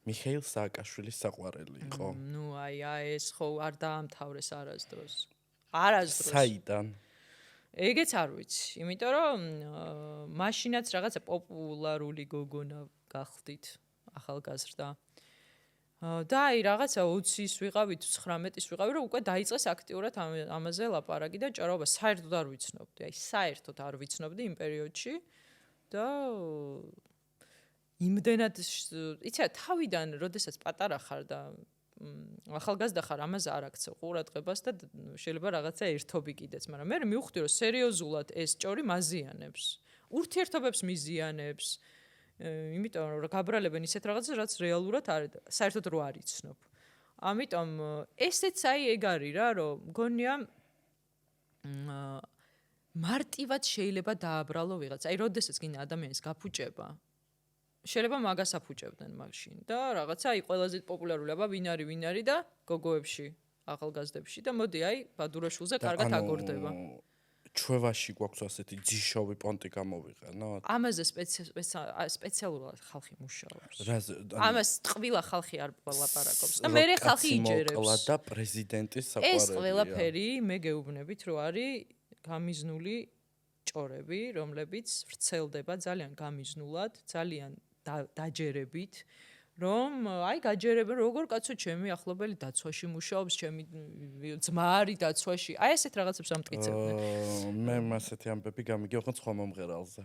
მიხეილ სააკაშვილის საყვარელი იყო. ნუ აი ეს ხო არ დაამთავრეს არასდროს. არასდროს. საიდან? ეგეც არ ვიცი, იმიტომ რომ მაშინაც რაღაცა პოპულარული გოგონა გახდით, ახალგაზრდა. და აი რაღაცა 20-ის ვიყავით, 19-ის ვიყავით, რომ უკვე დაიწყეს აქტიურად ამაზე ლაპარაკი და ჭარბობა საერთოდ არ ვიცნობდი. აი საერთოდ არ ვიცნობდი იმ პერიოდში და იმდენად იცი თავიდან, როდესაც პატარა ხარ და ახალგაზრდა ხარ, ამაზე არ აქცევ ყურადღებას და შეიძლება რაღაცა ერთობი კიდეც, მაგრამ მე მივხვდი, რომ სერიოზულად ეს ჭორი მაზიანებს, ურთიერთობებს მიზიანებს, იმიტომ რომ გაბრალებენ ისეთ რაღაცას, რაც რეალურად საერთოდ რო არ იცნობ. ამიტომ ესეც აი ეგ არის რა, რომ მგონია მარტივად შეიძლება დააბრალო ვიღაც. აი, როდესაც გინდა ადამიანის გაფუჭება, შეიძლება მაგას აფუჭებდნენ მაშინ და რაღაცა აი ყველაზე პოპულარული აბა ვინ არის და გოგოებში, ახალგაზრდებში და მოდი აი ბადურაშვილზე კარგად აგორდება. ჩვევაში გვაქვს ასეთი ძიშოვი პონტი გამოვიყენოთ. ამაზე სპეციალურად ხალხი მუშაობს. ამას ტყვილა ხალხი არ ლაპარაკობს და მე ხალხი იჯერებს. მოკლა და პრეზიდენტის საყვარელია. ეს ყველაფერი მე გეუბნებით, რომ არის გამიზნული ჭორები, რომლებიც ვრცელდება ძალიან გამიზნულად, ძალიან დაჯერებით, რომ აი გაჯერებენ როგორ კაცო ჩემი ახლობელი დაცვაში მუშაობს, ჩემი ძმა არის დაცვაში. აი ესეთ რაღაცებს ამტკიცებდნენ. მე ასეთი ამბები გამიგია ხო სხვა მომღერალზე.